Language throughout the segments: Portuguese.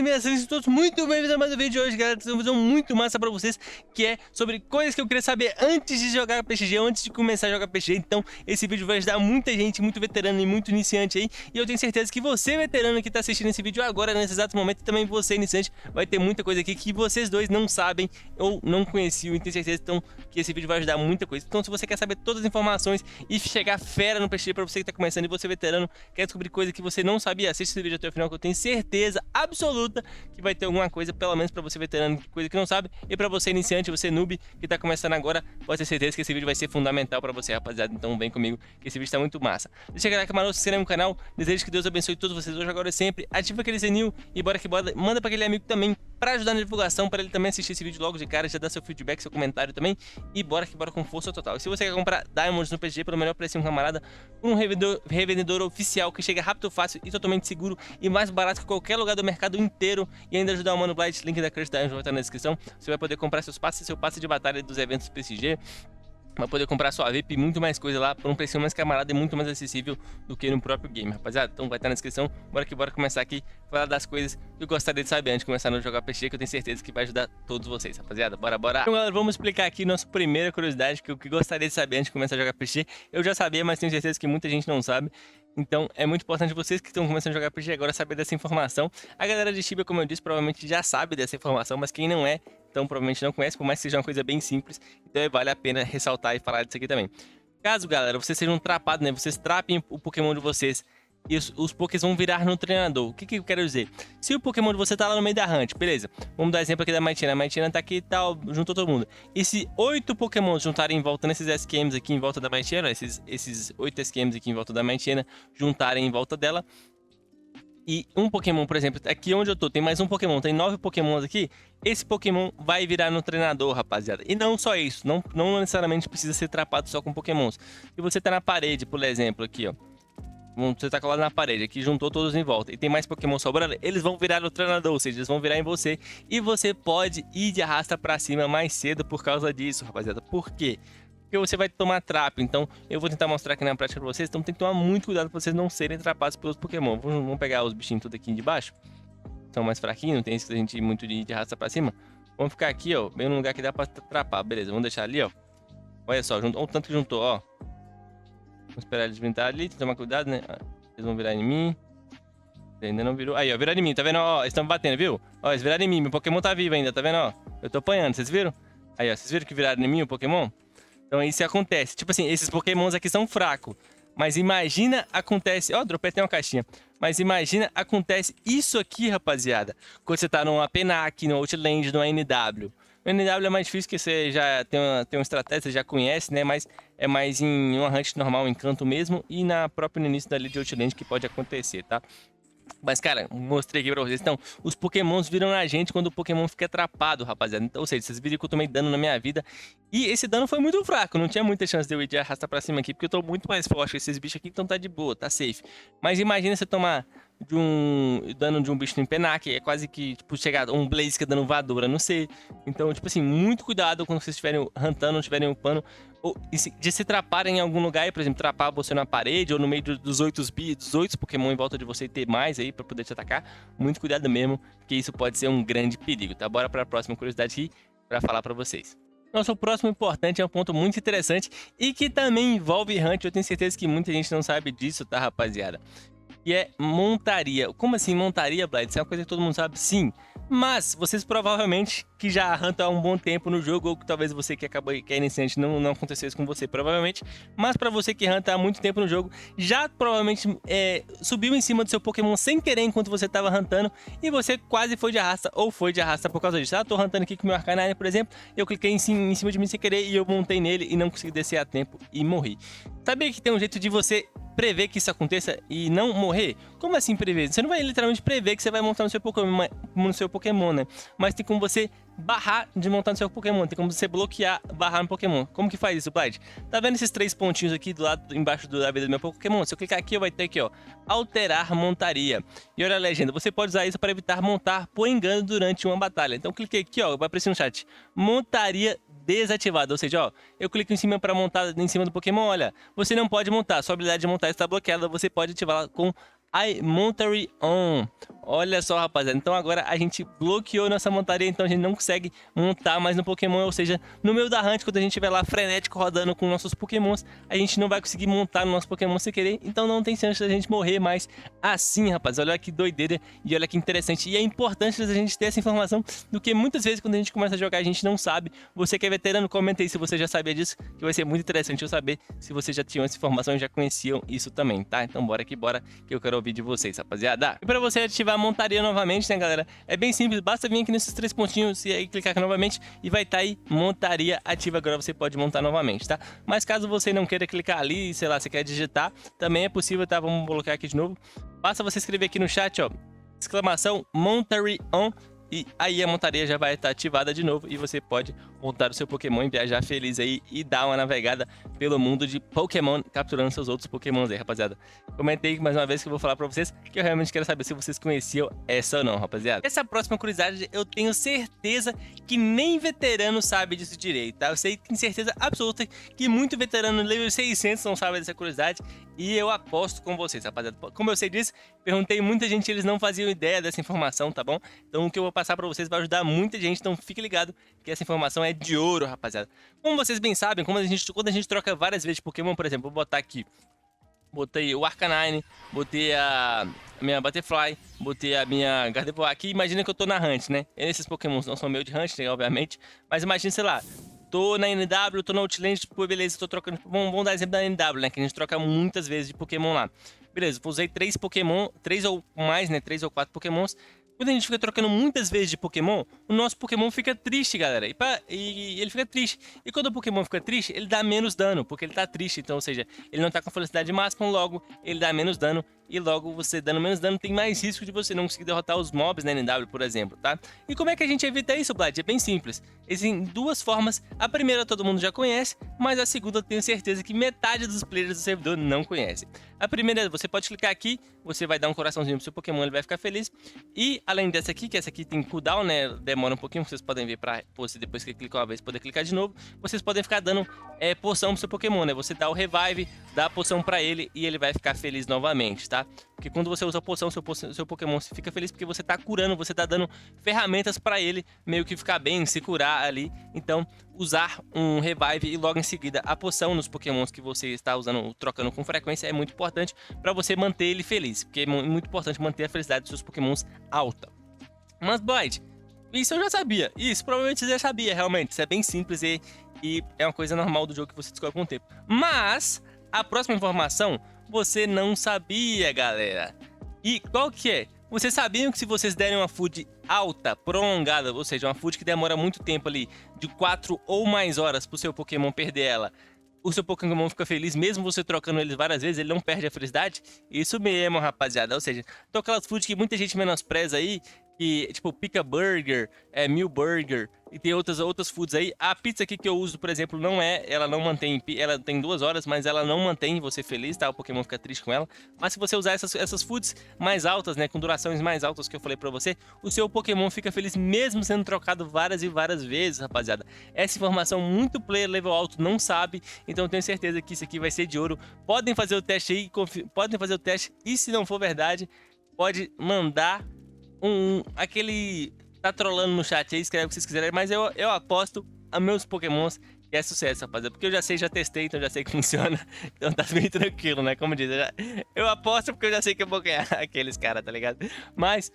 e meias, sejam todos muito bem-vindos a mais um vídeo de hoje, galera. Tem um vídeo muito massa pra vocês, que é sobre coisas que eu queria saber antes de jogar PXG, antes de começar a jogar PXG. Então, esse vídeo vai ajudar muita gente, muito veterano e muito iniciante aí. E eu tenho certeza que você, veterano, que tá assistindo esse vídeo agora, nesse exato momento, e também você, iniciante, vai ter muita coisa aqui que vocês dois não sabem ou não conheciam. E tenho certeza, então, que esse vídeo vai ajudar muita coisa. Então, se você quer saber todas as informações e chegar fera no PXG pra você que tá começando, e você, veterano, quer descobrir coisa que você não sabia, assiste esse vídeo até o final, que eu tenho certeza absoluta que vai ter alguma coisa, pelo menos pra você, veterano, coisa que não sabe, e pra você, iniciante, você, noob, que tá começando agora, pode ter certeza que esse vídeo vai ser fundamental pra você, rapaziada. Então vem comigo, que esse vídeo tá muito massa. Deixa aquele like maroto, se inscreve no canal, desejo que Deus abençoe todos vocês hoje, agora e sempre. Ativa aquele sininho e bora que bora, manda pra aquele amigo também, pra ajudar na divulgação, pra ele também assistir esse vídeo logo de cara, já dar seu feedback, seu comentário também, e bora que bora com força total. E se você quer comprar Diamonds no PXG pelo melhor preço, um camarada, um revendedor oficial que chega rápido, fácil e totalmente seguro e mais barato que qualquer lugar do mercado inteiro, e ainda ajudar o Mano Blight, link da Crush Diamonds vai estar na descrição. Você vai poder comprar seus passes, seu passe de batalha dos eventos PXG, vai poder comprar sua VIP e muito mais coisa lá por um preço mais camarada e muito mais acessível do que no próprio game, rapaziada. Então vai estar na descrição. Bora que bora começar aqui, falar das coisas que eu gostaria de saber antes de começar a jogar PXG, que eu tenho certeza que vai ajudar todos vocês, rapaziada. Bora. Então, galera, vamos explicar aqui nossa primeira curiosidade, que eu gostaria de saber antes de começar a jogar PXG. Eu já sabia, mas tenho certeza que muita gente não sabe. Então é muito importante vocês que estão começando a jogar PXG agora saber dessa informação. A galera de Tibia, como eu disse, provavelmente já sabe dessa informação, mas quem não é, então provavelmente não conhece, por mais que seja uma coisa bem simples. Então vale a pena ressaltar e falar disso aqui também. Caso, galera, vocês sejam trapados, né? Vocês trapem o Pokémon de vocês e os Pokés vão virar no treinador. O que eu quero dizer? Se o Pokémon de você tá lá no meio da hunt, beleza. Vamos dar exemplo aqui da Mightyena. A Mightyena tá aqui e tal, juntou todo mundo. E se 8 Pokémon juntarem em volta nesses SQMs aqui em volta da Mightyena, esses 8 SQMs aqui em volta da Mightyena juntarem em volta dela, e um Pokémon, por exemplo, aqui onde eu tô, tem mais um Pokémon, tem 9 Pokémons aqui, esse Pokémon vai virar no treinador, rapaziada. E não só isso, não necessariamente precisa ser trapado só com Pokémons. Se você tá na parede, por exemplo, aqui, ó. Você tá colado na parede, aqui juntou todos em volta e tem mais Pokémon sobrando, eles vão virar no treinador, ou seja, eles vão virar em você. E você pode ir de arrasta pra cima mais cedo por causa disso, rapaziada. Por quê? Porque você vai tomar trapo. Então eu vou tentar mostrar aqui na prática pra vocês. Então tem que tomar muito cuidado pra vocês não serem trapados pelos Pokémon. Vamos pegar os bichinhos tudo aqui de baixo. São mais fraquinhos, não tem isso que a gente ir muito de arrasta pra cima. Vamos ficar aqui, ó, bem no lugar que dá pra trapar. Beleza, vamos deixar ali, ó. Olha só, olha o tanto que juntou, ó. Vamos esperar eles virem ali, tem que tomar cuidado, né? Eles vão virar em mim. Ainda não virou. Aí, ó, viraram em mim, tá vendo? Ó, eles estão batendo, viu? Ó, eles viraram em mim, meu Pokémon tá vivo ainda, tá vendo? Ó, eu tô apanhando, vocês viram? Aí, ó, vocês viram que viraram em mim o Pokémon? Então isso acontece. Tipo assim, esses Pokémons aqui são fracos. Mas imagina acontece... Ó, dropei até uma caixinha. Mas imagina acontece isso aqui, rapaziada. Quando você tá numa Penac, no Outland, no NW. O NW é mais difícil, que você já tem uma estratégia, você já conhece, né? Mas é mais em uma hunt normal, em canto mesmo. E na própria no início da League de Outland que pode acontecer, tá? Mas, cara, mostrei aqui pra vocês. Então, os Pokémons viram na gente quando o Pokémon fica atrapado, rapaziada. Então, ou seja, vocês viram que eu tomei dano na minha vida. E esse dano foi muito fraco. Não tinha muita chance de eu ir de arrastar pra cima aqui, porque eu tô muito mais forte que esses bichos aqui, então tá de boa, tá safe. Mas imagina você tomar dano de um bicho no Penac, é quase que, tipo, chegar um Blaziken dando voadora, não sei. Então, tipo assim, muito cuidado quando vocês estiverem huntando, não estiverem upando, ou de se traparem em algum lugar, por exemplo, trapar você na parede, ou no meio dos 8 Pokémon em volta de você e ter mais aí pra poder te atacar. Muito cuidado mesmo, porque isso pode ser um grande perigo, tá? Bora pra próxima curiosidade aqui, pra falar pra vocês. Nosso próximo importante é um ponto muito interessante e que também envolve hunt. Eu tenho certeza que muita gente não sabe disso, tá, rapaziada? E é montaria. Como assim montaria, Blight? Isso é uma coisa que todo mundo sabe? Sim. Mas vocês provavelmente que já huntam há um bom tempo no jogo, ou que talvez você que acabou que é iniciante não acontecesse isso com você, provavelmente. Mas pra você que hunta há muito tempo no jogo, já provavelmente subiu em cima do seu Pokémon sem querer enquanto você tava huntando, e você quase foi de arrasta, ou foi de arrasta por causa disso. Ah, tô huntando aqui com o meu Arcanine, por exemplo, eu cliquei em cima de mim sem querer e eu montei nele e não consegui descer a tempo e morri. Sabia que tem um jeito de você prever que isso aconteça e não morrer? Como assim prever? Você não vai literalmente prever que você vai montar no seu Pokémon, né? Mas tem como você barrar de montar no seu Pokémon, tem como você bloquear, barrar no Pokémon. Como que faz isso, Blight? Tá vendo esses 3 pontinhos aqui do lado, embaixo da vida do meu Pokémon? Se eu clicar aqui, vai ter aqui, ó, alterar montaria. E olha a legenda, você pode usar isso para evitar montar por engano durante uma batalha. Então cliquei aqui, ó, vai aparecer no chat, montaria desativada, ou seja, ó, eu clico em cima para montar em cima do Pokémon, olha, você não pode montar, sua habilidade de montar está bloqueada, você pode ativá-la com iMontaria On. Olha só, rapaziada, então agora a gente bloqueou nossa montaria, então a gente não consegue montar mais no Pokémon, ou seja, no meio da hunt, quando a gente estiver lá frenético rodando com nossos Pokémons, a gente não vai conseguir montar no nosso Pokémon sem querer, então não tem chance da gente morrer mais assim, rapaz. Olha que doideira e olha que interessante, e é importante a gente ter essa informação, do que muitas vezes quando a gente começa a jogar a gente não sabe. Você que é veterano, comenta aí se você já sabia disso, que vai ser muito interessante eu saber se vocês já tinham essa informação e já conheciam isso também, tá? Então bora que bora, que eu quero ouvir de vocês, rapaziada. E pra você ativar a montaria novamente, né, galera, é bem simples, basta vir aqui nesses 3 pontinhos e aí clicar aqui novamente e vai estar aí montaria ativa. Agora você pode montar novamente, tá? Mas caso você não queira clicar ali, sei lá, você quer digitar, também é possível, tá? Vamos colocar aqui de novo. Basta você escrever aqui no chat, ó, exclamação Montaria On, e aí a montaria já vai estar ativada de novo e você pode montar o seu Pokémon e viajar feliz aí e dar uma navegada pelo mundo de Pokémon, capturando seus outros Pokémons aí, rapaziada. Comentei mais uma vez que eu vou falar pra vocês, que eu realmente quero saber se vocês conheciam essa ou não, rapaziada. Essa próxima curiosidade eu tenho certeza que nem veterano sabe disso direito, tá? Eu sei, tenho certeza absoluta que muito veterano level 600 não sabe dessa curiosidade e eu aposto com vocês, rapaziada. Como eu sei disso, perguntei muita gente, eles não faziam ideia dessa informação, tá bom? Então o que eu vou passar pra vocês vai ajudar muita gente, então fique ligado que essa informação é de ouro, rapaziada. Como vocês bem sabem, quando a gente troca várias vezes de Pokémon, por exemplo, vou botar aqui, botei o Arcanine, botei a minha Butterfly, botei a minha Gardevoir aqui, imagina que eu tô na Hunt, né? Esses Pokémons não são meus de Hunt, né, obviamente, mas imagina, sei lá, tô na NW, tô na Outland, tipo, beleza, tô trocando, vamos dar exemplo da NW, né, que a gente troca muitas vezes de Pokémon lá. Beleza, usei 3 Pokémon, 3 ou mais, né, 3 ou 4 Pokémons. Quando a gente fica trocando muitas vezes de Pokémon, o nosso Pokémon fica triste, galera. E ele fica triste. E quando o Pokémon fica triste, ele dá menos dano, porque ele tá triste. Então, ou seja, ele não tá com felicidade máxima, logo ele dá menos dano. E logo você dando menos dano, tem mais risco de você não conseguir derrotar os mobs na NW, por exemplo, tá? E como é que a gente evita isso, Vlad? É bem simples. Existem 2 formas. A primeira todo mundo já conhece, mas a segunda eu tenho certeza que metade dos players do servidor não conhece. A primeira, você pode clicar aqui, você vai dar um coraçãozinho pro seu Pokémon, ele vai ficar feliz. E além dessa aqui, que essa aqui tem cooldown, né? Demora um pouquinho, vocês podem ver pra você depois que clicou uma vez poder clicar de novo. Vocês podem ficar dando poção pro seu Pokémon, né? Você dá o revive, dá a poção pra ele e ele vai ficar feliz novamente, tá? Porque quando você usa a poção, seu Pokémon fica feliz porque você tá curando, você tá dando ferramentas pra ele meio que ficar bem, se curar ali. Então, usar um revive e logo em seguida a poção nos Pokémons que você está usando, trocando com frequência, é muito importante pra você manter ele feliz. Porque é muito importante manter a felicidade dos seus Pokémons alta. Mas, Blight, isso eu já sabia. Isso provavelmente você já sabia, realmente. Isso é bem simples e é uma coisa normal do jogo que você descobre com o tempo. Mas, a próxima informação você não sabia, galera. E qual que é? Vocês sabiam que se vocês derem uma food alta, prolongada, ou seja, uma food que demora muito tempo ali, de 4 ou mais horas pro seu Pokémon perder ela, o seu Pokémon fica feliz, mesmo você trocando ele várias vezes, ele não perde a felicidade? Isso mesmo, rapaziada. Ou seja, então aquelas foods que muita gente menospreza aí, que tipo Pica Burger, Meal Burger e tem outras foods aí. A pizza aqui que eu uso, por exemplo, ela não mantém, ela tem 2 horas, mas ela não mantém você feliz, tá? O Pokémon fica triste com ela. Mas se você usar essas foods mais altas, né, com durações mais altas que eu falei pra você, o seu Pokémon fica feliz mesmo sendo trocado várias e várias vezes, rapaziada. Essa informação muito player level alto não sabe, então eu tenho certeza que isso aqui vai ser de ouro. Podem fazer o teste aí, podem fazer o teste e se não for verdade, pode mandar aquele tá trolando no chat aí, escreve o que vocês quiserem, mas eu aposto a meus Pokémons que é sucesso, rapaziada, porque eu já sei, já testei, então já sei que funciona, então tá bem tranquilo, né, como diz, eu aposto porque eu já sei que eu vou ganhar aqueles caras, tá ligado? Mas,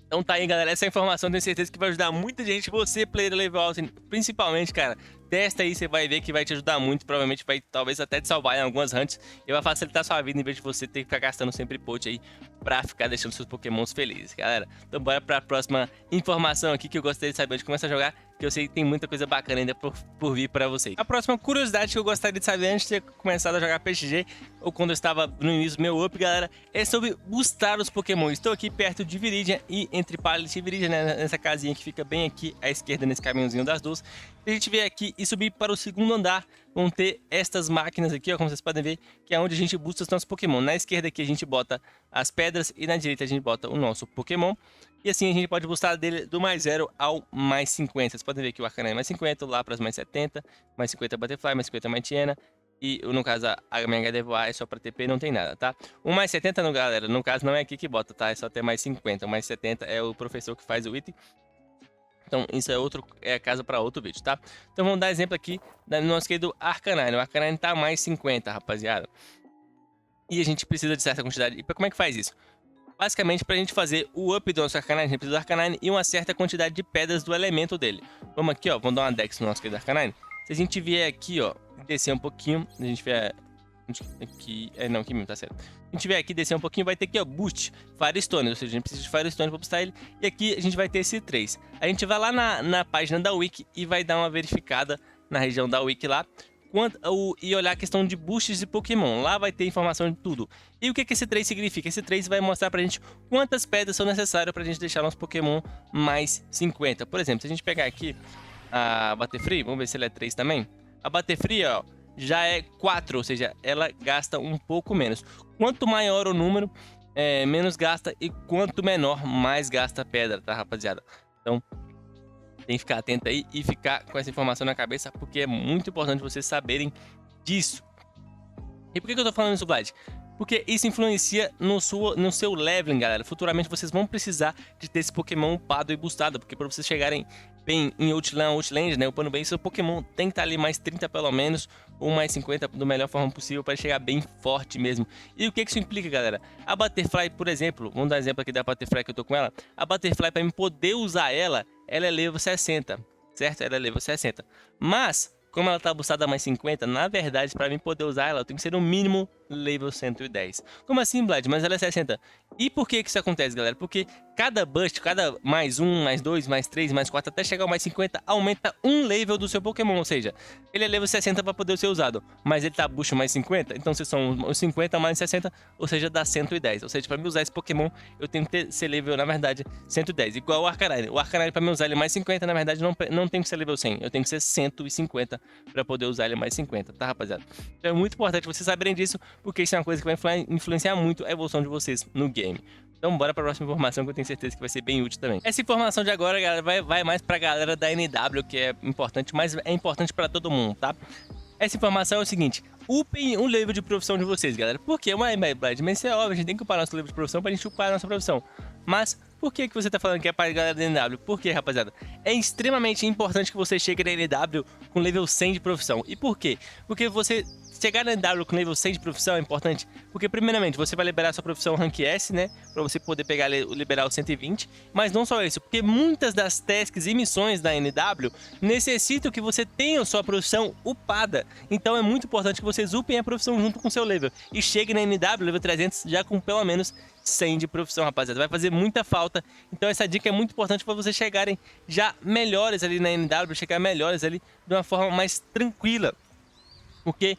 então tá aí, galera, essa informação eu tenho certeza que vai ajudar muita gente, você, player level alto, principalmente, cara. Testa aí, você vai ver que vai te ajudar muito. Provavelmente vai, talvez até te salvar em algumas hunts. E vai facilitar sua vida em vez de você ter que ficar gastando sempre pote aí pra ficar deixando seus Pokémons felizes, galera. Então bora pra próxima informação aqui que eu gostaria de saber antes de começar a jogar, que eu sei que tem muita coisa bacana ainda por vir pra vocês. A próxima curiosidade que eu gostaria de saber antes de ter começado a jogar PXG, ou quando eu estava no início do meu up, galera, é sobre boostar os Pokémon. Estou aqui perto de Viridian e entre Pallet e Viridian, né, nessa casinha que fica bem aqui à esquerda, nesse caminhozinho das duas. Se a gente vier aqui e subir para o segundo andar, vão ter estas máquinas aqui, ó, como vocês podem ver, que é onde a gente boosta os nossos Pokémon. Na esquerda aqui a gente bota as pedras e na direita a gente bota o nosso Pokémon. E assim a gente pode boostar dele do mais 0 ao mais 50. Vocês podem ver que o Arcanine é mais 50, o Lapras mais 70, mais 50 Butterfly, mais 50 Mightyena E no caso a minha HD voar é só pra TP e não tem nada, tá? O mais 70, galera, no caso não é aqui que bota, tá? É só ter mais 50. O mais 70 é o professor que faz o item. Então isso é caso para outro vídeo, tá? Então vamos dar exemplo aqui do nosso querido Arcanine. O Arcanine tá mais 50, rapaziada. E a gente precisa de certa quantidade. E como é que faz isso? Basicamente, pra gente fazer o up do nosso Arcanine, a gente precisa do Arcanine e uma certa quantidade de pedras do elemento dele. Vamos aqui, ó, vamos dar uma dex no nosso querido Arcanine. Se a gente vier aqui, ó, descer um pouquinho, a gente vier aqui, não, aqui mesmo, tá certo. Se a gente vier aqui, descer um pouquinho, vai ter aqui, ó, Boost, Firestone, ou seja, a gente precisa de Firestone pra boostar ele. E aqui a gente vai ter esse 3. A gente vai lá na página da Wiki e vai dar uma verificada na região da Wiki lá. E olhar a questão de boosts de Pokémon. Lá vai ter informação de tudo. E o que esse 3 significa? Esse 3 vai mostrar pra gente quantas pedras são necessárias pra gente deixar nosso Pokémon mais 50. Por exemplo, se a gente pegar aqui a Butterfree, vamos ver se ela é 3 também. A Butterfree, ó, já é 4, ou seja, ela gasta um pouco menos. Quanto maior o número, menos gasta, e quanto menor, mais gasta pedra, tá, rapaziada? Então tem que ficar atento aí e ficar com essa informação na cabeça, porque é muito importante vocês saberem disso. E por que eu tô falando isso, Vlad? Porque isso influencia no seu leveling, galera. Futuramente vocês vão precisar de ter esse Pokémon upado e boostado, porque para vocês chegarem bem em Outland, né, upando bem, seu Pokémon tem que estar ali mais 30 pelo menos, ou mais 50 da melhor forma possível para chegar bem forte mesmo. E o que isso implica, galera? A Butterfly, por exemplo, vamos dar um exemplo aqui da Butterfly que eu tô com ela. A Butterfly, para mim poder usar ela é level 60, certo? Ela é level 60. Mas como ela tá boostada mais 50, na verdade, para mim poder usar ela, eu tenho que ser no mínimo level 110. Como assim, Vlad? Mas ela é 60. E por que isso acontece, galera? Porque cada boost, cada mais 1, mais 2, mais 3, mais 4, até chegar ao mais 50, aumenta um level do seu Pokémon. Ou seja, ele é level 60 para poder ser usado, mas ele tá boost mais 50, então se são os 50 mais 60, ou seja, dá 110. Ou seja, para mim usar esse Pokémon, eu tenho que ser level, na verdade, 110. Igual o Arcanine. O Arcanine, para mim usar ele mais 50, na verdade, não tem que ser level 100. Eu tenho que ser 150 para poder usar ele mais 50, tá, rapaziada? Então é muito importante vocês saberem disso, porque isso é uma coisa que vai influenciar muito a evolução de vocês no game. Então bora para a próxima informação, que eu tenho certeza que vai ser bem útil também. Essa informação de agora, galera, vai mais pra galera da NW, que é importante, mas é importante para todo mundo, tá? Essa informação é o seguinte: upem o level de profissão de vocês, galera. Por quê? Mas isso é óbvio, a gente tem que upar nosso level de profissão pra gente upar a nossa profissão. Mas por que você tá falando que é para a galera da NW? Por quê, rapaziada? É extremamente importante que você chegue na NW com level 100 de profissão. E por quê? Porque você chegar na NW com level 100 de profissão é importante, porque primeiramente você vai liberar sua profissão Rank S, né, pra você poder pegar liberar o 120, mas não só isso, porque muitas das tasks e missões da NW necessitam que você tenha sua profissão upada. Então é muito importante que vocês upem a profissão junto com o seu level e chegue na NW level 300 já com pelo menos 100 de profissão, rapaziada. Vai fazer muita falta. Então essa dica é muito importante para vocês chegarem já melhores ali na NW, chegar melhores ali de uma forma mais tranquila. Porque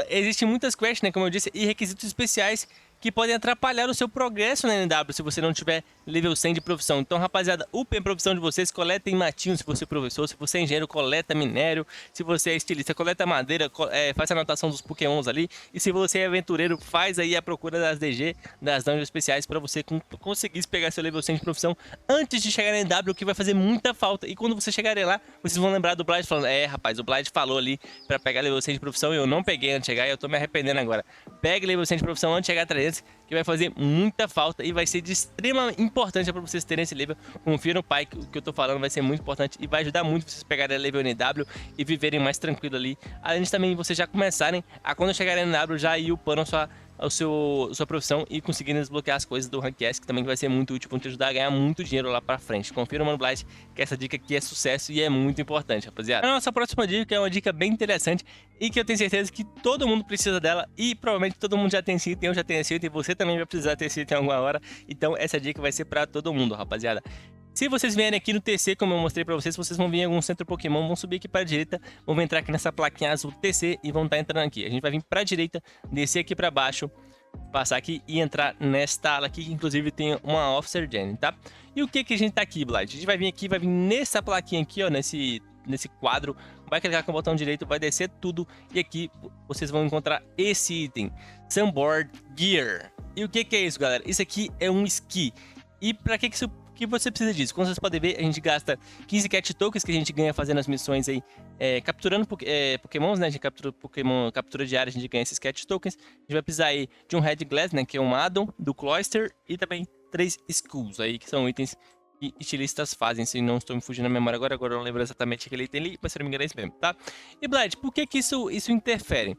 existem muitas quests, né, como eu disse, e requisitos especiais que podem atrapalhar o seu progresso na NW se você não tiver level 100 de profissão. Então, rapaziada, upem a profissão de vocês, coletem matinho se você é professor, se você é engenheiro, coleta minério, se você é estilista, coleta madeira, faz a anotação dos pokémons ali, e se você é aventureiro, faz aí a procura das DG, das dungeons especiais, para você conseguir pegar seu level 100 de profissão antes de chegar na NW, que vai fazer muita falta. E quando você chegarem lá, vocês vão lembrar do Blight falando: rapaz, o Blight falou ali para pegar level 100 de profissão e eu não peguei antes de chegar, e eu tô me arrependendo agora. Pegue level 100 de profissão antes de chegar a 300, que vai fazer muita falta e vai ser de extrema importância para vocês terem esse level. Confia no pai, que o que eu tô falando vai ser muito importante e vai ajudar muito vocês pegarem a level NW e viverem mais tranquilo ali. Além de também vocês já começarem a, quando chegarem na NW, já ir upando sua profissão e conseguirem desbloquear as coisas do Rank S, que também vai ser muito útil, vão te ajudar a ganhar muito dinheiro lá pra frente. Confira no Mano Blight, que essa dica aqui é sucesso e é muito importante, rapaziada. A nossa próxima dica é uma dica bem interessante e que eu tenho certeza que todo mundo precisa dela, e provavelmente todo mundo já tem esse item, eu já tenho esse item, e você também vai precisar ter esse item em alguma hora. Então essa dica vai ser pra todo mundo, rapaziada. Se vocês vierem aqui no TC, como eu mostrei pra vocês vão vir em algum centro Pokémon, vão subir aqui pra direita, vão entrar aqui nessa plaquinha azul TC e vão estar entrando aqui. A gente vai vir pra direita, descer aqui pra baixo, passar aqui e entrar nesta ala aqui, que inclusive tem uma Officer Gen, tá? E o que a gente tá aqui, Blight? A gente vai vir aqui, vai vir nessa plaquinha aqui, ó, nesse quadro, vai clicar com o botão direito, vai descer tudo, e aqui vocês vão encontrar esse item, Sunboard Gear. E o que é isso, galera? Isso aqui é um esqui. E pra que isso que você precisa disso. Como vocês podem ver, a gente gasta 15 cat tokens que a gente ganha fazendo as missões aí, capturando pokémons, né? A gente captura Pokémon, captura diária, a gente ganha esses cat tokens. A gente vai precisar aí de um Red Glass, né? Que é um addon do Cloyster, e também 3 skulls aí, que são itens que estilistas fazem, se não estou me fugindo na memória agora eu não lembro exatamente aquele item ali, mas se não me engano é isso mesmo, tá? E Blight, por que que isso interfere?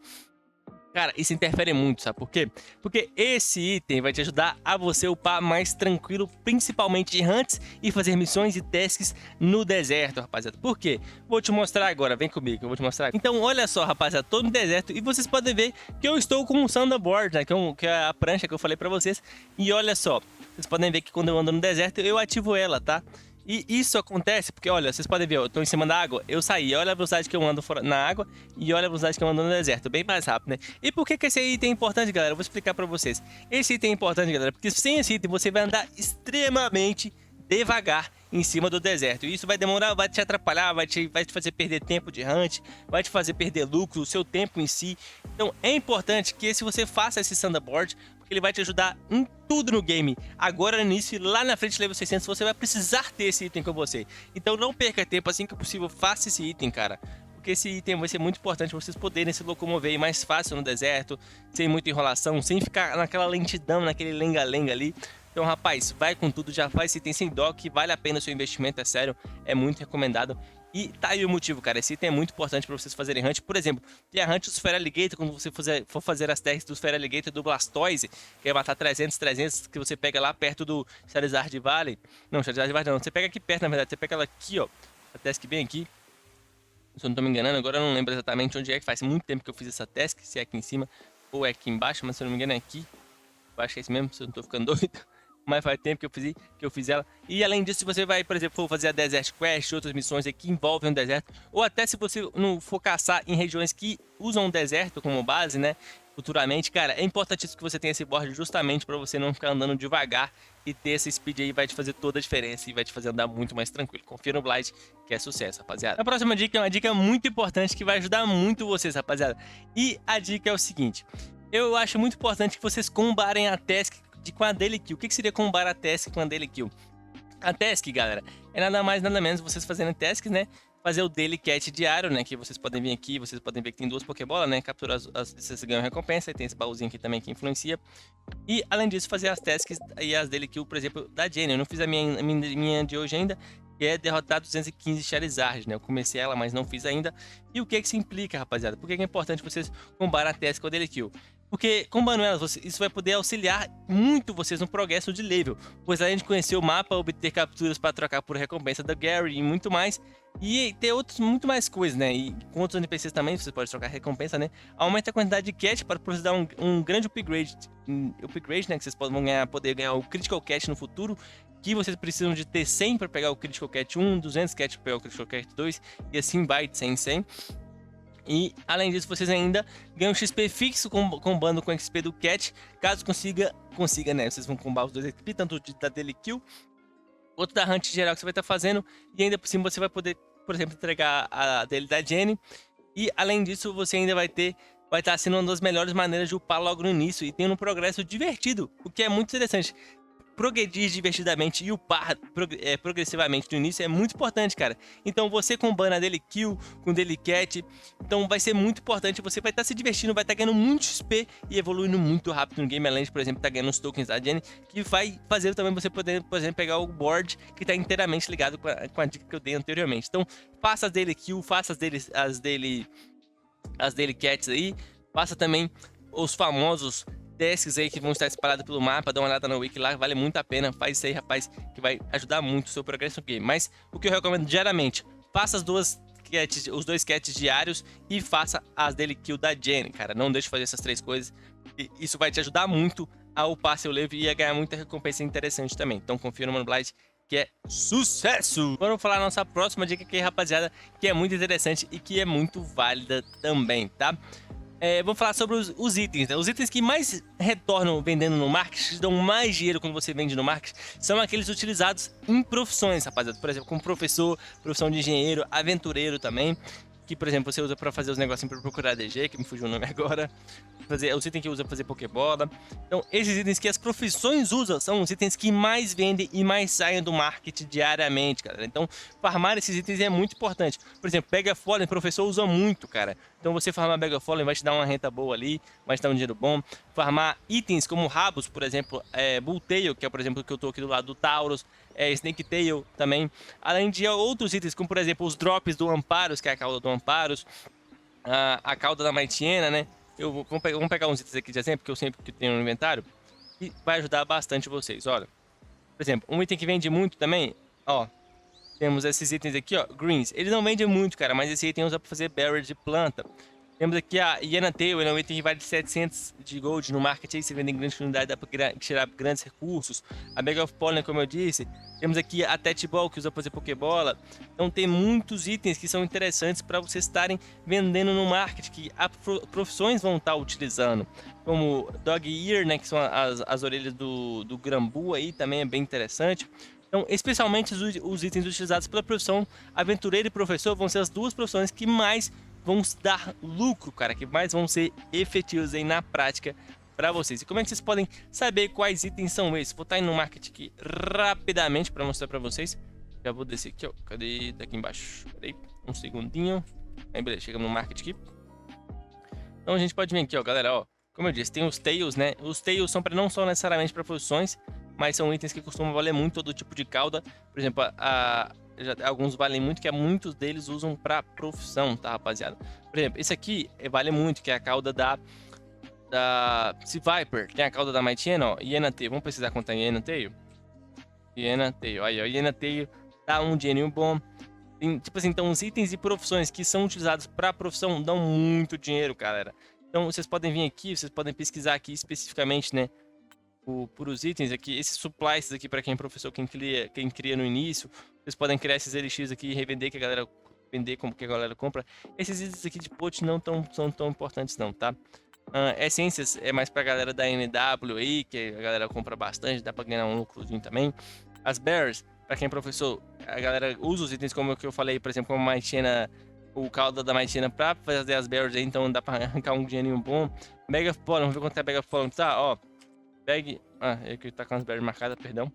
Cara, isso interfere muito, sabe por quê? Porque esse item vai te ajudar a você upar mais tranquilo, principalmente em hunts e fazer missões e tasks no deserto, rapaziada. Por quê? Vou te mostrar agora, vem comigo, eu vou te mostrar. Então, olha só, rapaziada, tô no deserto e vocês podem ver que eu estou com um Thunderboard, né? Que é a prancha que eu falei pra vocês. E olha só, vocês podem ver que quando eu ando no deserto, eu ativo ela, tá? E isso acontece porque, olha, vocês podem ver, eu tô em cima da água, eu saí, olha a velocidade que eu ando na água e olha a velocidade que eu ando no deserto, bem mais rápido, né? E por que que esse item é importante, galera? Eu vou explicar pra vocês. Esse item é importante, galera, porque sem esse item você vai andar extremamente devagar em cima do deserto. E isso vai demorar, vai te atrapalhar, vai te fazer perder tempo de hunt, vai te fazer perder lucro, o seu tempo em si. Então é importante que se você faça esse Thunderboard, porque ele vai te ajudar em tudo no game. Agora no início, lá na frente, level 600, você vai precisar ter esse item com você. Então não perca tempo, assim que possível, faça esse item, cara. Porque esse item vai ser muito importante para vocês poderem se locomover aí mais fácil no deserto, sem muita enrolação, sem ficar naquela lentidão, naquele lenga-lenga ali. Então, rapaz, vai com tudo, já faz esse item sem dó, que vale a pena o seu investimento, é sério, é muito recomendado. E tá aí o motivo, cara, esse item é muito importante para vocês fazerem hunt. Por exemplo, tem a hunt do Feraligatr, quando você for fazer as tasks do Feraligatr do Blastoise, que é matar 300, que você pega lá perto do Charizard Valley. Não, Charizard Valley não, você pega aqui perto, na verdade, você pega ela aqui, ó, a task bem aqui. Se eu não tô me enganando, agora eu não lembro exatamente onde é, que faz muito tempo que eu fiz essa task, se é aqui em cima ou é aqui embaixo, mas se eu não me engano é aqui. Eu acho que é isso mesmo, se eu não tô ficando doido. Mas faz tempo que eu fiz ela. E além disso, se você vai, por exemplo, for fazer a Desert Quest, outras missões que envolvem o deserto, ou até se você não for caçar em regiões que usam o deserto como base, né, futuramente, cara, é importantíssimo que você tenha esse board justamente para você não ficar andando devagar e ter esse speed aí, vai te fazer toda a diferença e vai te fazer andar muito mais tranquilo. Confia no Blight, que é sucesso, rapaziada. A próxima dica é uma dica muito importante que vai ajudar muito vocês, rapaziada. E a dica é o seguinte: eu acho muito importante que vocês combarem a task com a Daily Kill. O que seria combar a task com a Daily Kill? A task, galera, é nada mais nada menos vocês fazendo tasks, né? Fazer o Daily Cat diário, né? Que vocês podem vir aqui, vocês podem ver que tem 2 Pokébola, né? Capturar vocês ganham recompensa, e tem esse baúzinho aqui também que influencia. E além disso, fazer as tasks e as Daily Kill, por exemplo, da Jenny. Eu não fiz a minha de hoje ainda, que é derrotar 215 Charizard, né? Eu comecei ela, mas não fiz ainda. E o que que isso implica, rapaziada? Por que é importante vocês combar a task com a Daily Kill? Porque combando elas, isso vai poder auxiliar muito vocês no progresso de level, pois além de conhecer o mapa, obter capturas para trocar por recompensa da Gary e muito mais, e ter muito mais coisas, né? E com outros NPCs também, você pode trocar recompensa, né? Aumenta a quantidade de cat para dar um grande upgrade, né? Que vocês vão poder ganhar o Critical Cat no futuro, que vocês precisam de ter 100 para pegar o Critical Cat 1, 200 cat para pegar o Critical Cat 2, e assim vai de 100 em 100. E além disso, vocês ainda ganham XP fixo combando com o XP do Cat, caso consiga, né? Vocês vão combar os dois XP, tanto da Daily Kill, outro da Hunt geral que você vai estar fazendo, e ainda por cima você vai poder, por exemplo, entregar a dele da Jenny. E além disso, você ainda vai estar sendo uma das melhores maneiras de upar logo no início e tendo um progresso divertido, o que é muito interessante. Progredir divertidamente e upar progressivamente no início é muito importante, cara. Então você combando a Daily Kill com Daily Cat, então vai ser muito importante. Você vai estar se divertindo, vai estar ganhando muito XP e evoluindo muito rápido no game. Além de, por exemplo, estar ganhando os tokens da Jenny, que vai fazer também você poder, por exemplo, pegar o board que está inteiramente ligado com a dica que eu dei anteriormente. Então faça as Daily Kill, faça as Daily Cats aí, faça também os famosos tasks aí que vão estar espalhados pelo mapa, dá uma olhada no wiki lá, vale muito a pena, faz isso aí, rapaz, que vai ajudar muito o seu progresso no game. Mas o que eu recomendo diariamente, faça os dois cats diários e faça as Daily Kill da Jenny, cara, não deixe de fazer essas 3 coisas, e isso vai te ajudar muito a upar seu level e a ganhar muita recompensa interessante também. Então confia no Mano Blight, que é sucesso! Vamos falar a nossa próxima dica aqui, rapaziada, que é muito interessante e que é muito válida também, tá? Vamos falar sobre os itens, né? Os itens que mais retornam vendendo no market, que dão mais dinheiro quando você vende no market, são aqueles utilizados em profissões, rapaziada. Por exemplo, como professor, profissão de engenheiro, aventureiro também, que, por exemplo, você usa para fazer os negocinhos para procurar DG, que me fugiu o nome agora. os itens que usa pra fazer Pokébola. Então, esses itens que as profissões usam são os itens que mais vendem e mais saem do marketing diariamente, galera. Então, farmar esses itens é muito importante. Por exemplo, Bag of Pollen, o professor usa muito, cara. Então, você farmar Bag of Pollen vai te dar uma renta boa ali, vai te dar um dinheiro bom. Farmar itens como rabos, por exemplo, Bull Tail, que é, por exemplo, o que eu tô aqui do lado do Tauros, Snake Tail também. Além de outros itens, como, por exemplo, os drops do Amparos, que é a cauda do Amparos. A cauda da Maitiena, né? Vamos pegar uns itens aqui de exemplo, que eu sempre tenho no inventário, e vai ajudar bastante vocês, olha. Por exemplo, um item que vende muito também, ó, temos esses itens aqui, ó, greens. Ele não vende muito, cara, mas esse item usa pra fazer barrier de planta. Temos aqui a Iana Tail, ele é um item que vale 700 de gold no market, aí você vende em grande quantidade, dá pra tirar grandes recursos. A Bag of Pollen, como eu disse. Temos aqui a Tet Ball, que usa pra fazer Pokébola. Então tem muitos itens que são interessantes para vocês estarem vendendo no market, que as profissões vão estar utilizando. Como Dog Ear, né, que são as orelhas do Grambu aí, também é bem interessante. Então, especialmente os itens utilizados pela profissão aventureiro e professor vão ser as duas profissões que mais vão dar lucro, cara, que mais vão ser efetivos aí na prática para vocês. E como é que vocês podem saber quais itens são esses? Vou estar indo no market aqui rapidamente para mostrar para vocês. Já vou descer aqui, ó. Cadê? Tá aqui embaixo. Peraí, um segundinho. Aí, beleza, chegamos no market aqui. Então a gente pode vir aqui, ó, galera, ó. Como eu disse, tem os tails, né? Os tails são para não só necessariamente para posições, mas são itens que costumam valer muito todo tipo de cauda. Por exemplo, alguns valem muito, que muitos deles usam para profissão, tá, rapaziada? Por exemplo, esse aqui vale muito, que é a cauda da Viper. Tem a cauda da Maitiena, ó, Iana Tail. Vamos precisar contar Iana Tail? Iana Tail, aí, ó, Iana Tail dá um dinheirinho bom. Tem, tipo assim, então os itens e profissões que são utilizados para profissão dão muito dinheiro, galera. Então vocês podem vir aqui, vocês podem pesquisar aqui especificamente, né, por os itens aqui, esses supplies aqui para quem é professor, quem cria no início. Vocês podem criar esses elixires aqui e revender, que a galera vender como que a galera compra. Esses itens aqui de pote não são tão importantes não, tá? Essências é mais pra galera da NW aí, que a galera compra bastante, dá pra ganhar um lucrozinho também. As bears, pra quem é professor, a galera usa os itens como que eu falei, por exemplo, como a Maitiena, o calda da Maitiena pra fazer as bears aí, então dá pra arrancar um dinheirinho bom. Bag of Pollen, vamos ver quanto é Bag of Pollen, tá? Ó, Bag... é que tá com as berries marcadas, perdão.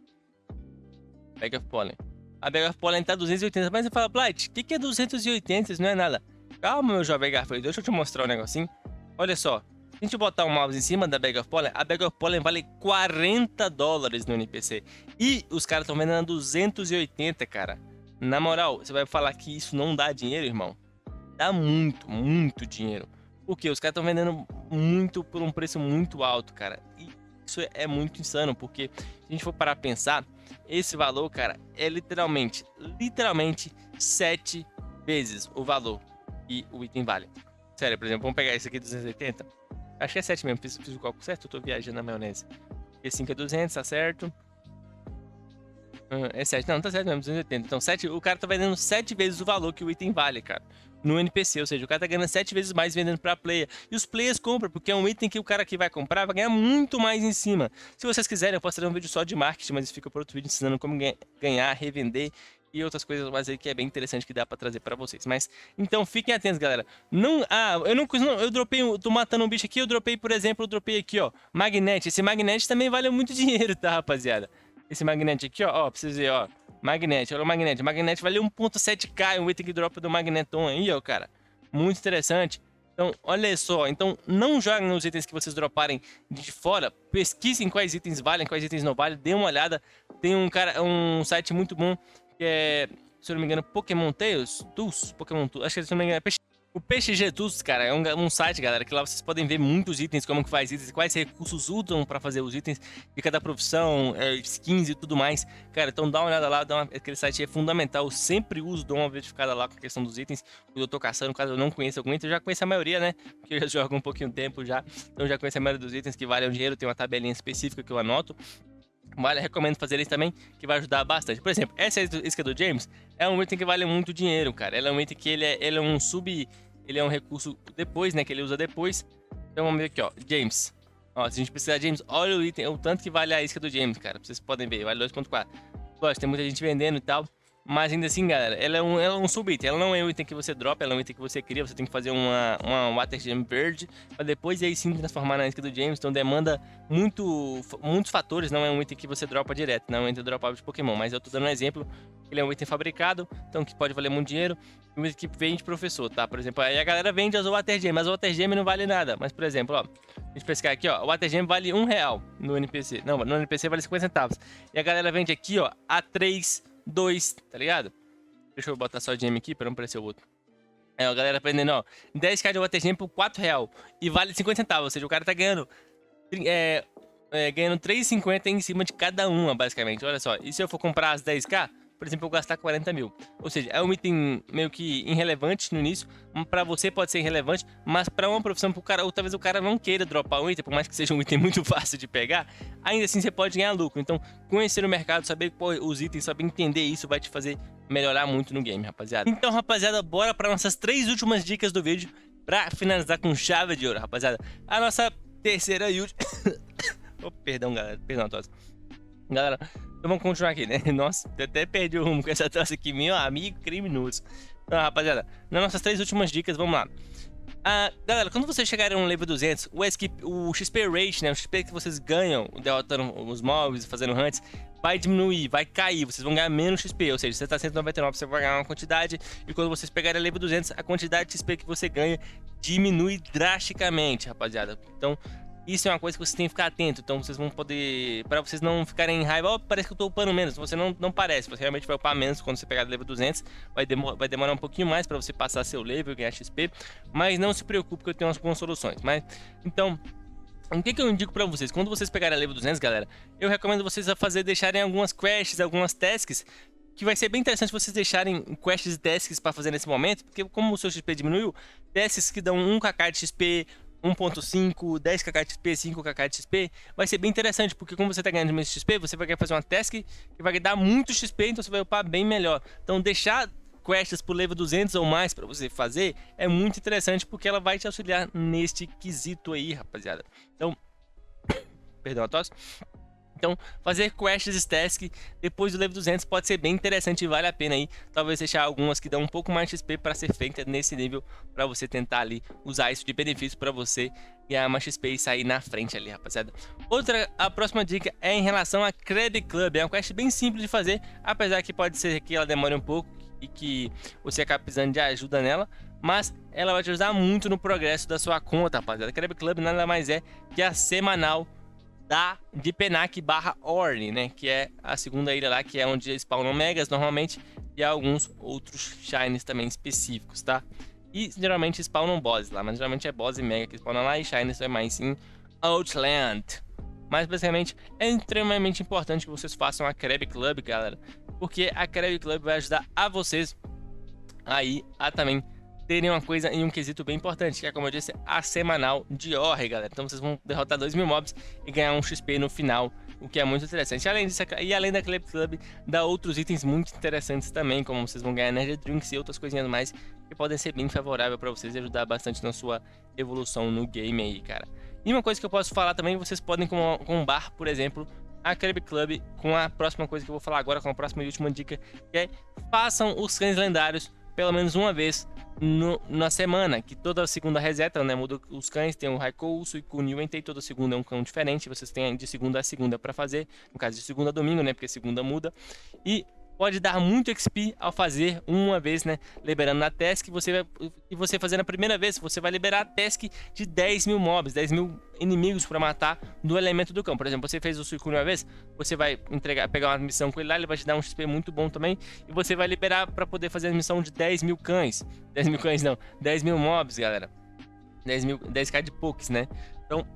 Bag of Pollen. A Bag of Pollen tá 280, mas você fala, Blight, o que é 280? Isso não é nada. Calma, meu jovem Garfield, deixa eu te mostrar um negocinho. Olha só, se a gente botar um mouse em cima da Bag of Pollen, a Bag of Pollen vale 40 dólares no NPC. E os caras estão vendendo a 280, cara. Na moral, você vai falar que isso não dá dinheiro, irmão? Dá muito, muito dinheiro. Porque os caras estão vendendo muito por um preço muito alto, cara. E isso é muito insano, porque se a gente for parar a pensar, esse valor, cara, é literalmente 7 vezes o valor que o item vale. Sério, por exemplo, vamos pegar esse aqui, 280. Acho que é 7 mesmo, fiz o cálculo certo, eu tô viajando na maionese. Esse 5 é 200, tá certo. É 7, não, tá certo mesmo, 280. Então, o cara tá vendendo 7 vezes o valor que o item vale, cara. No NPC, ou seja, o cara tá ganhando 7 vezes mais vendendo pra player. E os players compram, porque é um item que o cara que vai comprar vai ganhar muito mais em cima. Se vocês quiserem, eu posso fazer um vídeo só de marketing, mas fica para outro vídeo ensinando como ganhar, revender e outras coisas mais aí que é bem interessante que dá pra trazer pra vocês. Mas, então, fiquem atentos, galera. Eu dropei, tô matando um bicho aqui, eu dropei, por exemplo, aqui, ó, Magnet. Esse Magnet também vale muito dinheiro, tá, rapaziada? Esse Magnet aqui, ó, pra vocês verem, ó. Magnet, olha o Magnet. Magnet vale 1.7k, um item que dropa do Magneton aí, ó, cara. Muito interessante. Então, olha só. Então, não joguem nos itens que vocês droparem de fora. Pesquisem quais itens valem, quais itens não valem. Dê uma olhada. Tem um site muito bom que é, se eu não me engano, Pokémon Tales. Pokémon Tools. Acho que, se eu não me engano, é o PXG Tools, cara, é um site, galera, que lá vocês podem ver muitos itens, como que faz itens, quais recursos usam pra fazer os itens de cada profissão, skins e tudo mais. Cara, então dá uma olhada lá, aquele site é fundamental, eu sempre uso, dou uma verificada lá com a questão dos itens. Quando eu tô caçando, caso eu não conheça algum item, eu já conheço a maioria, né, porque eu já jogo um pouquinho de tempo já, então já conheço a maioria dos itens que valem dinheiro, tem uma tabelinha específica que eu anoto. Vale, recomendo fazer isso também, que vai ajudar bastante. Por exemplo, essa isca do James é um item que vale muito dinheiro, cara. Ela é um item que ele é um ele é um recurso depois, né, que ele usa depois. Então vamos ver aqui, ó, James. Ó, se a gente precisar de James, olha o item, o tanto que vale a isca do James, cara. Vocês podem ver, vale 2.4. Lógico, tem muita gente vendendo e tal. Mas ainda assim, galera, ela é um sub-item. Ela não é um item que você dropa, ela é um item que você cria. Você tem que fazer uma Water Gem verde pra depois aí sim transformar na isca do James. Então demanda muitos fatores. Não é um item que você dropa direto, não é um item dropável de Pokémon. Mas eu tô dando um exemplo. Ele é um item fabricado, então que pode valer muito dinheiro. E um item que vende professor, tá? Por exemplo, aí a galera vende as Water Gem, mas o Water Gem não vale nada. Mas, por exemplo, ó, a gente pescar aqui, ó, o Water Gem vale R$1 no NPC. Não, no NPC vale 50 centavos. E a galera vende aqui, ó, a 3, 2, tá ligado? Deixa eu botar só gem aqui pra não aparecer o outro. É, a galera vendendo, ó, 10k de Water Gem por R$4 e vale 50 centavos. Ou seja, o cara tá ganhando ganhando 3,50 em cima de cada uma, basicamente. Olha só, e se eu for comprar as 10k, por exemplo, eu vou gastar 40 mil. Ou seja, é um item meio que irrelevante no início. Pra você pode ser irrelevante, mas pra uma profissão, pro cara, ou talvez o cara não queira dropar um item, por mais que seja um item muito fácil de pegar, ainda assim você pode ganhar lucro. Então, conhecer o mercado, saber os itens, saber entender isso, vai te fazer melhorar muito no game, rapaziada. Então, rapaziada, bora para nossas 3 últimas dicas do vídeo pra finalizar com chave de ouro, rapaziada. A nossa terceira e última... Oh, perdão, galera. Perdão, tosse. Galera, então vamos continuar aqui, né? Nossa, eu até perdi o rumo com essa tosse aqui, meu amigo criminoso. Então, rapaziada, nas nossas 3 últimas dicas, vamos lá. Galera, quando vocês chegarem no level 200, o XP rate, né, o XP que vocês ganham derrotando os mobs, fazendo hunts, vai diminuir, vai cair, vocês vão ganhar menos XP, ou seja, você tá 199, você vai ganhar uma quantidade, e quando vocês pegarem level 200, a quantidade de XP que você ganha diminui drasticamente, rapaziada. Então, isso é uma coisa que vocês têm que ficar atento. Então vocês vão poder, para vocês não ficarem em raiva, parece que eu tô upando menos. Você não parece, você realmente vai upar menos quando você pegar level 200. Vai demorar um pouquinho mais para você passar seu level e ganhar XP, mas não se preocupe que eu tenho umas boas soluções. Mas então, o que eu indico para vocês? Quando vocês pegarem a level 200, galera, eu recomendo vocês deixarem algumas quests, algumas tasks, que vai ser bem interessante vocês deixarem quests e tasks para fazer nesse momento, porque como o seu XP diminuiu, tasks que dão 1kk de XP, 1.5, 10kk de XP, 5kk de XP, vai ser bem interessante, porque como você tá ganhando menos XP, você vai fazer uma task que vai dar muito XP, então você vai upar bem melhor. Então deixar quests por level 200 ou mais para você fazer é muito interessante, porque ela vai te auxiliar neste quesito aí, rapaziada. Então, perdão a tosse. Então, fazer quests e tasks depois do level 200 pode ser bem interessante e vale a pena aí. Talvez deixar algumas que dão um pouco mais de XP para ser feita nesse nível, para você tentar ali usar isso de benefício para você ganhar mais XP e sair na frente ali, rapaziada. A próxima dica é em relação a Krabby Club. É uma quest bem simples de fazer, apesar que pode ser que ela demore um pouco e que você acabe precisando de ajuda nela, mas ela vai te ajudar muito no progresso da sua conta, rapaziada. Krabby Club nada mais é que a semanal de Penac/Orne, né? Que é a segunda ilha lá, que é onde spawnam megas normalmente, e alguns outros shines também específicos, tá? E geralmente spawnam bosses lá, mas geralmente é boss e mega que spawnam lá, e shines é mais em Outland. Mas basicamente é extremamente importante que vocês façam a Krabby Club, galera, porque a Krabby Club vai ajudar a vocês aí a também terem uma coisa em um quesito bem importante, que é, como eu disse, a semanal de Orre, galera. Então vocês vão derrotar 2.000 mobs e ganhar um XP no final, o que é muito interessante. Além disso, e além da Krabby Club, dá outros itens muito interessantes também, como vocês vão ganhar Energy Drinks e outras coisinhas mais, que podem ser bem favoráveis para vocês e ajudar bastante na sua evolução no game aí, cara. E uma coisa que eu posso falar também, vocês podem combar, por exemplo, a Krabby Club com a próxima coisa que eu vou falar agora, com a próxima e última dica, que é: façam os cães lendários pelo menos uma vez na semana, que toda segunda reseta, né? Muda os cães, tem o Raikou, o Suicune e o Entei, toda segunda é um cão diferente, vocês têm de segunda a segunda para fazer, no caso de segunda a domingo, né? Porque segunda muda, e pode dar muito XP ao fazer uma vez, né? Liberando na task, e você fazer na primeira vez, você vai liberar a task de 10.000 mobs, 10.000 inimigos para matar do elemento do cão. Por exemplo, você fez o Suicune uma vez, você vai pegar uma missão com ele lá, ele vai te dar um XP muito bom também, e você vai liberar para poder fazer a missão de 10.000 cães. 10.000 cães não, 10.000 mobs, galera. 10k de Pokés, né? Então,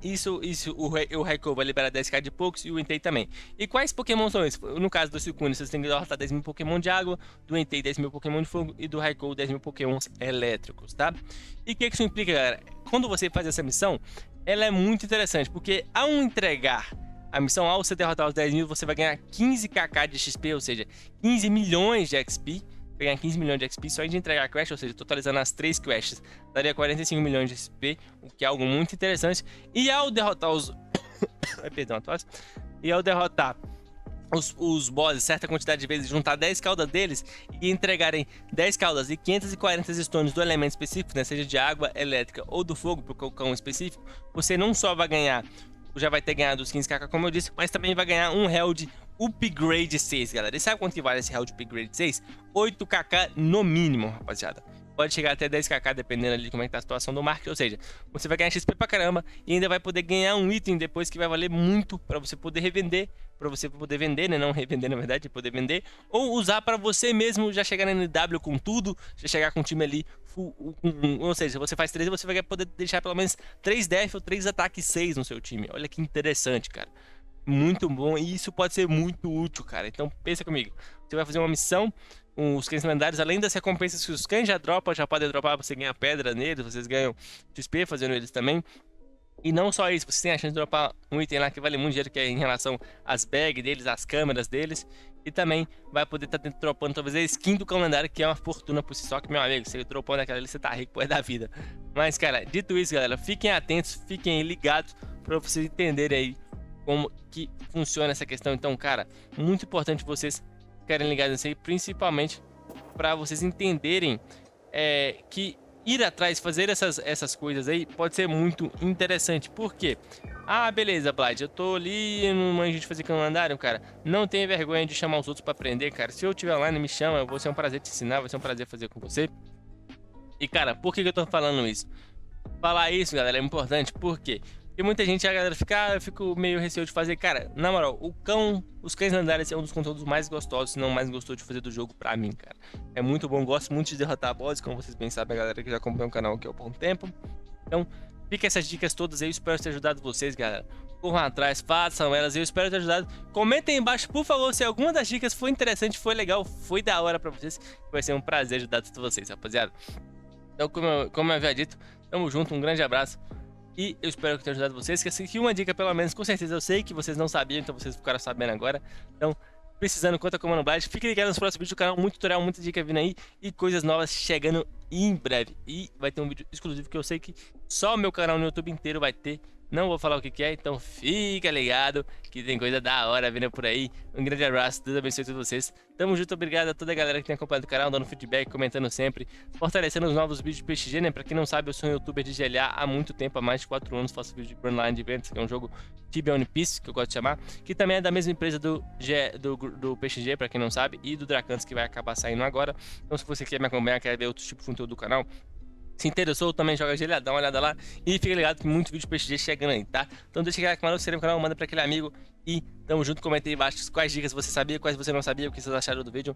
o Raikou vai liberar 10k de Pokés e o Entei também. E quais Pokémon são esses? No caso do Suicune, vocês têm que derrotar 10.000 Pokémon de água, do Entei 10.000 Pokémon de fogo e do Raikou 10.000 Pokémons elétricos, tá? E o que isso implica, galera? Quando você faz essa missão, ela é muito interessante, porque ao entregar a missão, ao você derrotar os 10.000, você vai ganhar 15kk de XP, ou seja, 15 milhões de XP. Ganhar 15 milhões de XP só de entregar a quest, ou seja, totalizando as 3 quests, daria 45 milhões de XP, o que é algo muito interessante. E ao derrotar os... Perdão, e ao derrotar os bosses certa quantidade de vezes, juntar 10 caudas deles e entregarem 10 caudas e 540 stones do elemento específico, né, seja de água, elétrica ou do fogo, para o cocão específico, você não só vai ganhar, já vai ter ganhado os 15kk como eu disse, mas também vai ganhar um Held Upgrade 6, galera. E sabe quanto que vale esse Held Upgrade 6? 8kk no mínimo, rapaziada. Pode chegar até 10kk dependendo ali de como é que tá a situação do market, ou seja, você vai ganhar XP pra caramba e ainda vai poder ganhar um item depois que vai valer muito pra você poder revender, pra você poder vender, né, não revender na verdade, poder vender, ou usar pra você mesmo já chegar na NW com tudo, já chegar com o time ali full, ou seja, você faz 3 e você vai poder deixar pelo menos 3 def ou 3 ataques 6 no seu time. Olha que interessante, cara. Muito bom, e isso pode ser muito útil, cara. Então pensa comigo, você vai fazer uma missão, os cães lendários, além das recompensas que os cães já dropam, já podem dropar, você ganha pedra neles, vocês ganham XP fazendo eles também. E não só isso, você tem a chance de dropar um item lá que vale muito dinheiro, que é em relação às bags deles, às câmeras deles. E também vai poder estar dropando talvez a skin do cão lendário, que é uma fortuna por si só, que meu amigo, se ele dropando aquela ali, você tá rico por da vida. Mas cara, dito isso galera, fiquem atentos, fiquem ligados para vocês entenderem aí como que funciona essa questão. Então cara, muito importante vocês ficarem ligados nisso aí, principalmente para vocês entenderem que ir atrás, fazer essas coisas aí pode ser muito interessante. Por quê? Ah, beleza, Blade, eu tô ali no manjo de fazer calendário, cara. Não tenha vergonha de chamar os outros pra aprender, cara. Se eu tiver online, me chama, vai ser um prazer te ensinar, vai ser um prazer fazer com você. E, cara, por que eu tô falando isso? Falar isso, galera, é importante, por quê? Porque muita gente, a galera fica, eu fico meio receoso de fazer. Cara, na moral, os cães lendários é um dos conteúdos mais gostosos, se não mais gostoso de fazer do jogo pra mim, cara. É muito bom, gosto muito de derrotar bosses, como vocês bem sabem, a galera que já acompanha o canal aqui há um bom tempo. Então, fica essas dicas todas aí, eu espero ter ajudado vocês, galera. Corram atrás, façam elas, eu espero ter ajudado. Comentem aí embaixo, por favor, se alguma das dicas foi interessante, foi legal, foi da hora pra vocês. Vai ser um prazer ajudar todos vocês, rapaziada. Então, como eu havia dito, tamo junto, um grande abraço. E eu espero que tenha ajudado vocês, que assim, que uma dica pelo menos, com certeza eu sei que vocês não sabiam, então vocês ficaram sabendo agora. Então, precisando, conta com o Mano Blade. Fique ligado nos próximos vídeos do canal, muito tutorial, muita dica vindo aí e coisas novas chegando em breve. E vai ter um vídeo exclusivo que eu sei que só o meu canal no YouTube inteiro vai ter. Não vou falar o que é, então fica ligado que tem coisa da hora vindo por aí. Um grande abraço, Deus abençoe todos vocês. Tamo junto, obrigado a toda a galera que tem acompanhado o canal, dando feedback, comentando sempre, fortalecendo os novos vídeos de PXG, né? Pra quem não sabe, eu sou um youtuber de GLA há muito tempo, há mais de 4 anos, faço vídeo de Grand Line Adventures, que é um jogo Tibia One Piece, que eu gosto de chamar, que também é da mesma empresa do PXG, pra quem não sabe, e do Dracantos, que vai acabar saindo agora. Então se você quer me acompanhar, quer ver outros tipos de conteúdo do canal, se interessou, também joga GLA, dá uma olhada lá e fica ligado que muito vídeo PXG chegando aí, tá? Então deixa aqui no seu canal, manda pra aquele amigo e tamo junto, comenta aí embaixo quais dicas você sabia, quais você não sabia, o que vocês acharam do vídeo.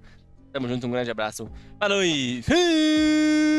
Tamo junto, um grande abraço, falou e fui!